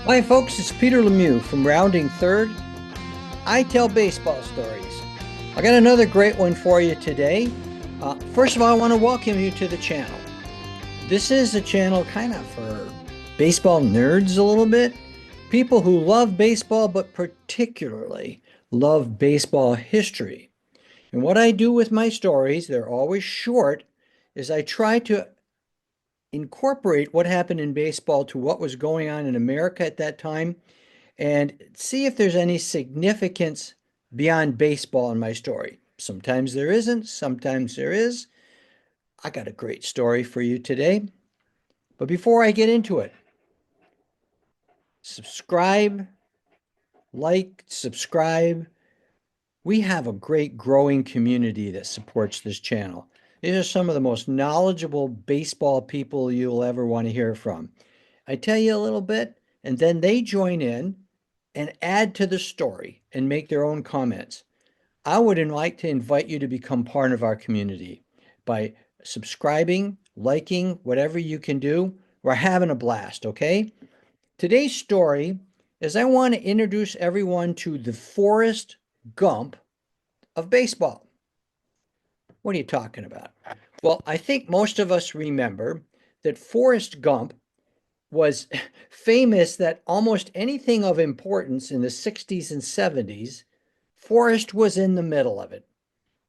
Hi, folks. It's Peter Lemieux from Rounding Third. I tell baseball stories. I got another great one for you today. First of all, I want to welcome you to the channel. This is a channel kind of for baseball nerds a little bit. People who love baseball, but particularly love baseball history. And what I do with my stories, they're always short, is I try to incorporate what happened in baseball to what was going on in America at that time and see if there's any significance beyond baseball in my story. Sometimes there isn't, sometimes there is. I got a great story for you today. But before I get into it, subscribe, subscribe. We have a great growing community that supports this channel. These are some of the most knowledgeable baseball people you'll ever want to hear from. I tell you a little bit, and then they join in and add to the story and make their own comments. I would like to invite you to become part of our community by subscribing, liking, whatever you can do. We're having a blast, okay? Today's story is I want to introduce everyone to the Forrest Gump of baseball. What are you talking about? Well, I think most of us remember that Forrest Gump was famous that almost anything of importance in the 60s and 70s, Forrest was in the middle of it.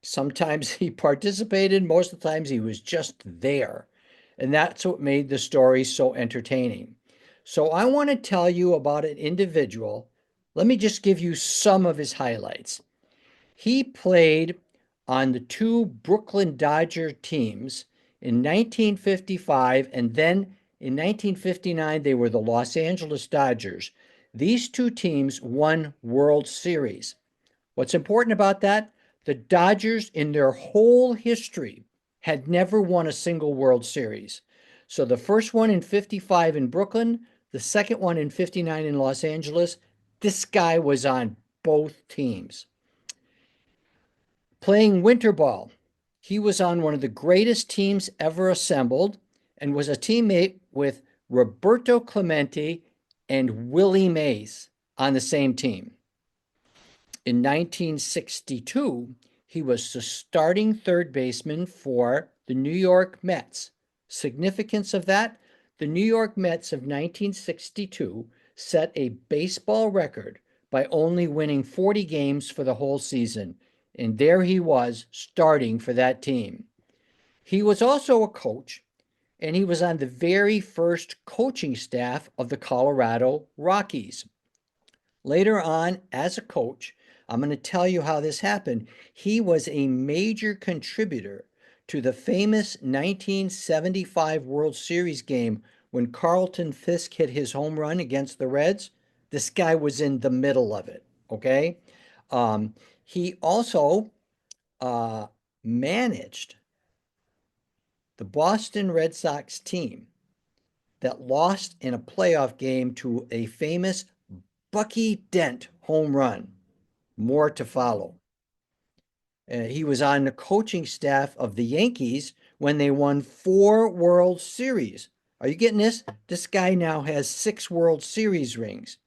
Sometimes he participated, most of the times he was just there. And that's what made the story so entertaining. So I want to tell you about an individual. Let me just give you some of his highlights. He played on the two Brooklyn Dodger teams in 1955, and then in 1959, they were the Los Angeles Dodgers. These two teams won World Series. What's important about that? The Dodgers, in their whole history, had never won a single World Series. So the first one in 55 in Brooklyn, the second one in 59 in Los Angeles, this guy was on both teams. Playing winter ball, he was on one of the greatest teams ever assembled and was a teammate with Roberto Clemente and Willie Mays on the same team. In 1962, he was the starting third baseman for the New York Mets. Significance of that? The New York Mets of 1962 set a baseball record by only winning 40 games for the whole season. And there he was starting for that team. He was also a coach, and he was on the very first coaching staff of the Colorado Rockies. Later on, as a coach, I'm going to tell you how this happened. He was a major contributor to the famous 1975 World Series game when Carlton Fisk hit his home run against the Reds. This guy was in the middle of it, okay? He also managed the Boston Red Sox team that lost in a playoff game to a famous Bucky Dent home run. More to follow. He was on the coaching staff of the Yankees when they won 4 World Series. Are you getting this? This guy now has 6 World Series rings.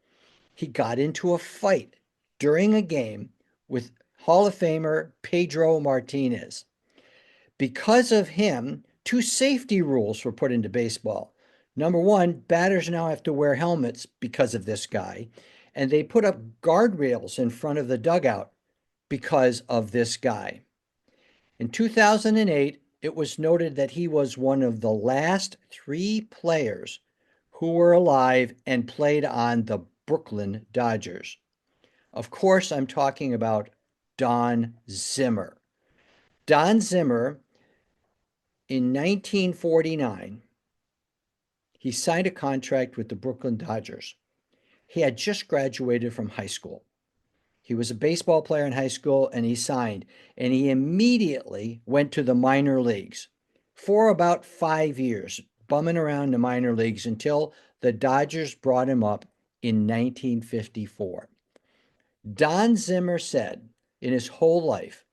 He got into a fight during a game with Hall of Famer Pedro Martinez. Because of him, 2 safety rules were put into baseball. Number one, batters now have to wear helmets because of this guy. And they put up guardrails in front of the dugout because of this guy. In 2008, it was noted that he was one of the last 3 players who were alive and played on the Brooklyn Dodgers. Of course, I'm talking about Don Zimmer. Don Zimmer, in 1949, he signed a contract with the Brooklyn Dodgers. He had just graduated from high school. He was a baseball player in high school and he signed, and he immediately went to the minor leagues for about 5 years, bumming around the minor leagues until the Dodgers brought him up in 1954. Don Zimmer said in his whole life,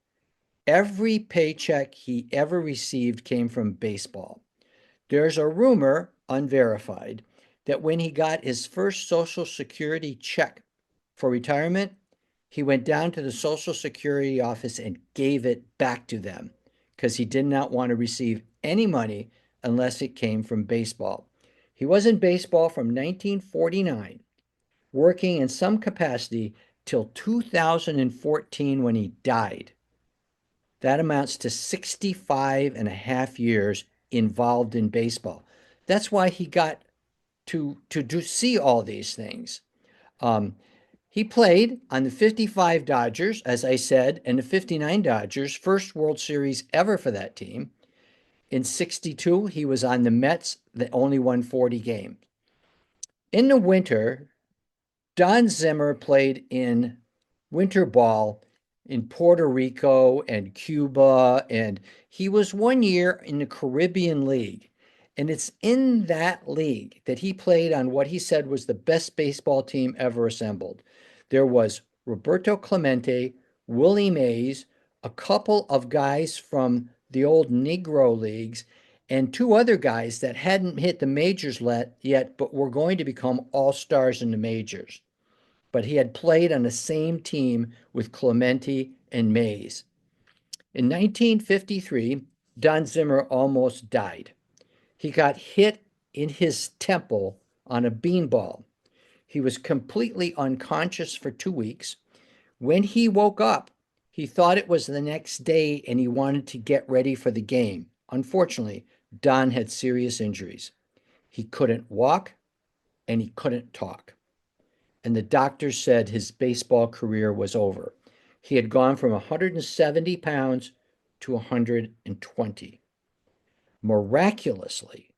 every paycheck he ever received came from baseball. There's a rumor, unverified, that when he got his first Social Security check for retirement, he went down to the Social Security office and gave it back to them because he did not want to receive any money unless it came from baseball. He was in baseball from 1949, working in some capacity till 2014 when he died. That amounts to 65 and a half years involved in baseball. That's why he got to see all these things. Um, he played on the 55 Dodgers, as I said, and the 59 Dodgers, first World Series ever for that team. In 62, he was on the Mets that only won 40 games. In the winter, Don Zimmer played in winter ball in Puerto Rico and Cuba, and he was 1 year in the Caribbean League. And it's in that league that he played on what he said was the best baseball team ever assembled. There was Roberto Clemente, Willie Mays, a couple of guys from the old Negro leagues, and two other guys that hadn't hit the majors yet, but were going to become all stars in the majors. But he had played on the same team with Clemente and Mays. In 1953, Don Zimmer almost died. He got hit in his temple on a beanball. He was completely unconscious for 2 weeks. When he woke up, he thought it was the next day and he wanted to get ready for the game. Unfortunately, Don had serious injuries. He couldn't walk and he couldn't talk. And the doctors said his baseball career was over. He had gone from 170 pounds to 120. Miraculously,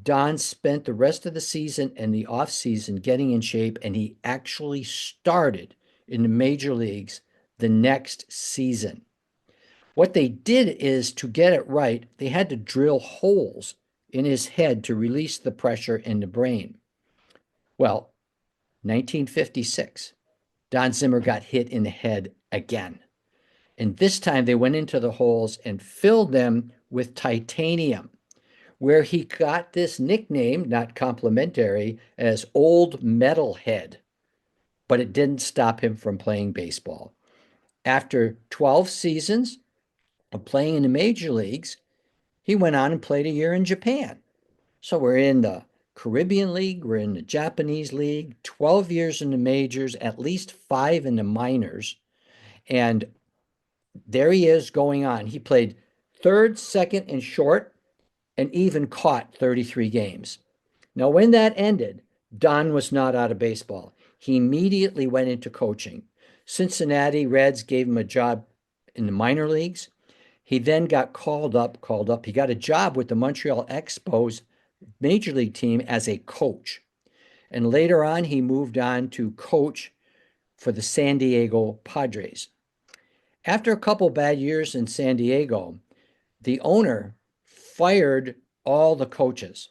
Don spent the rest of the season and the off season getting in shape, and he actually started in the major leagues the next season. What they did is to get it right, they had to drill holes in his head to release the pressure in the brain. Well, 1956, Don Zimmer got hit in the head again. And this time they went into the holes and filled them with titanium, where he got this nickname, not complimentary, as Old Metal Head. But it didn't stop him from playing baseball. After 12 seasons of playing in the major leagues, he went on and played a year in Japan. So we're in the Caribbean League, we're in the Japanese League, 12 years in the majors, at least 5 in the minors. And there he is going on. He played third, second, and short, and even caught 33 games. Now, when that ended, Don was not out of baseball. He immediately went into coaching. Cincinnati Reds gave him a job in the minor leagues. He then got called up. He got a job with the Montreal Expos major league team as a coach. And later on, he moved on to coach for the San Diego Padres. After a couple bad years in San Diego, the owner fired all the coaches.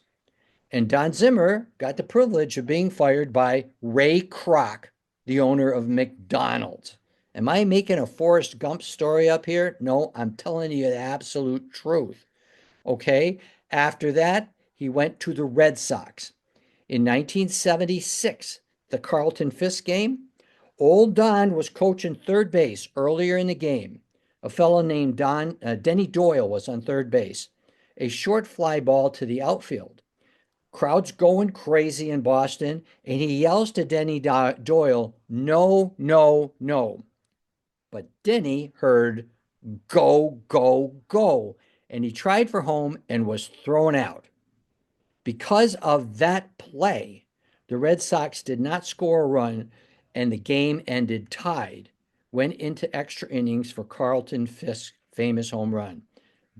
And Don Zimmer got the privilege of being fired by Ray Kroc, the owner of McDonald's. Am I making a Forrest Gump story up here? No, I'm telling you the absolute truth. Okay. After that, he went to the Red Sox. In 1976, the Carlton Fisk game, old Don was coaching third base earlier in the game. A fellow named Denny Doyle was on third base. A short fly ball to the outfield. Crowd's going crazy in Boston, and he yells to Denny Doyle, "No, no, no." But Denny heard "go, go, go," and he tried for home and was thrown out. Because of that play, the Red Sox did not score a run, and the game ended tied. Went into extra innings for Carlton Fisk's famous home run.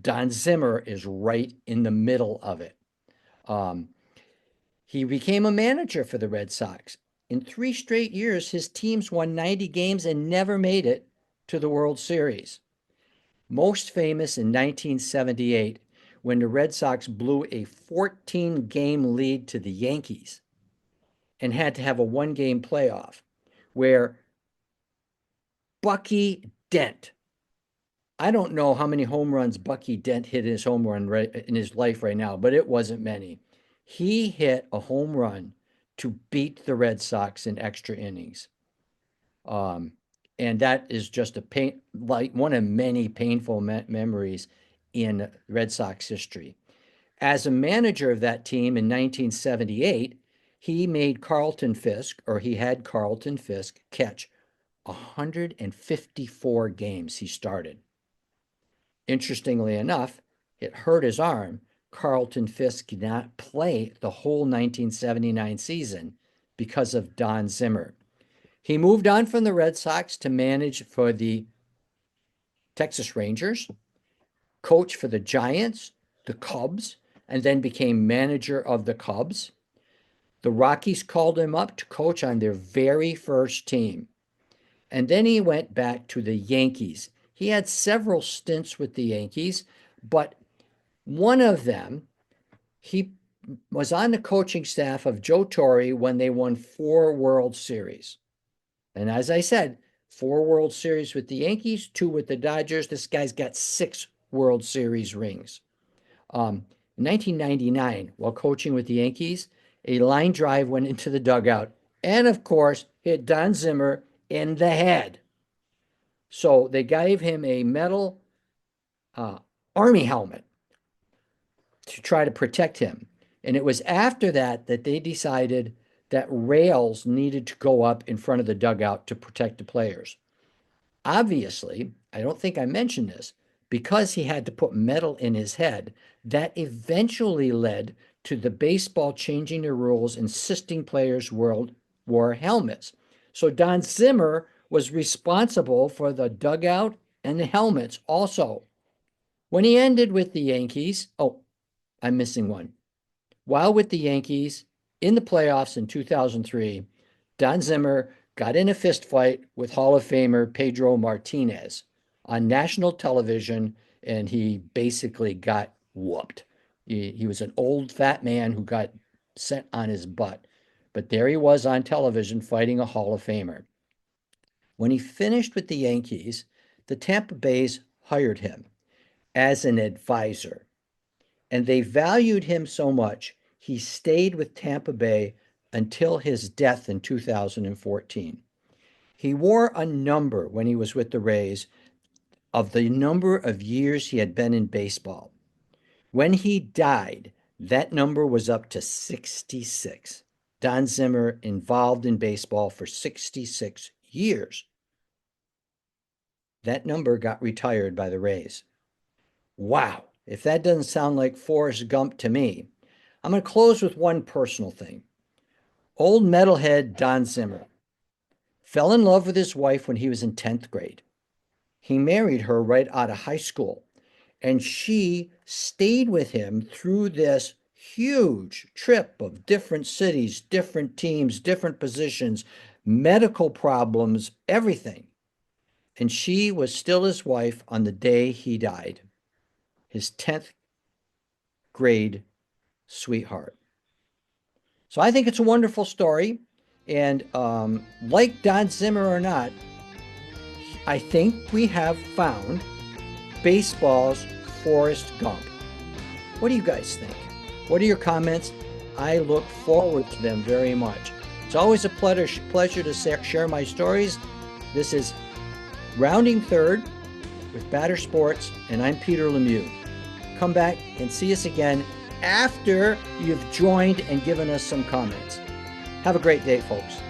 Don Zimmer is right in the middle of it. He became a manager for the Red Sox. In 3 straight years, his teams won 90 games and never made it to the World Series. Most famous in 1978, when the Red Sox blew a 14-game lead to the Yankees and had to have a one-game playoff, where Bucky Dent, I don't know how many home runs Bucky Dent hit in his home run in his life right now, but it wasn't many. He hit a home run to beat the Red Sox in extra innings. Um, and that is just like one of many painful memories in Red Sox history. As a manager of that team in 1978, he made Carlton Fisk, or he had Carlton Fisk catch 154 games he started. Interestingly enough, it hurt his arm. Carlton Fisk did not play the whole 1979 season because of Don Zimmer. He moved on from the Red Sox to manage for the Texas Rangers, coach for the Giants, the Cubs, and then became manager of the Cubs. The Rockies called him up to coach on their very first team. And then he went back to the Yankees. He had several stints with the Yankees, but one of them, he was on the coaching staff of Joe Torre when they won 4 World Series. And as I said, 4 World Series with the Yankees, 2 with the Dodgers. This guy's got 6 World Series rings. In 1999, while coaching with the Yankees, a line drive went into the dugout and, of course, hit Don Zimmer in the head. So they gave him a metal army helmet to try to protect him. And it was after that that they decided that rails needed to go up in front of the dugout to protect the players. Obviously, I don't think I mentioned this, because he had to put metal in his head, that eventually led to the baseball changing the rules, insisting players wore helmets. So Don Zimmer was responsible for the dugout and the helmets also. When he ended with the Yankees, oh, I'm missing one. While with the Yankees in the playoffs in 2003, Don Zimmer got in a fist fight with Hall of Famer Pedro Martinez on national television, and he basically got whooped. He was an old fat man who got sent on his butt. But there he was on television fighting a Hall of Famer. When he finished with the Yankees, the Tampa Bays hired him as an advisor. And they valued him so much, he stayed with Tampa Bay until his death in 2014. He wore a number when he was with the Rays of the number of years he had been in baseball. When he died, that number was up to 66. Don Zimmer involved in baseball for 66 years. That number got retired by the Rays. Wow, if that doesn't sound like Forrest Gump to me. I'm going to close with one personal thing. Old metalhead Don Zimmer fell in love with his wife when he was in 10th grade. He married her right out of high school, and she stayed with him through this huge trip of different cities, different teams, different positions, medical problems, everything. And she was still his wife on the day he died, his 10th grade sweetheart. So I think it's a wonderful story. And like Don Zimmer or not, I think we have found baseball's Forrest Gump. What do you guys think? What are your comments? I look forward to them very much. It's always a pleasure to share my stories. This is Rounding Third with Batter Sports, and I'm Peter Lemieux. Come back and see us again after you've joined and given us some comments. Have a great day, folks.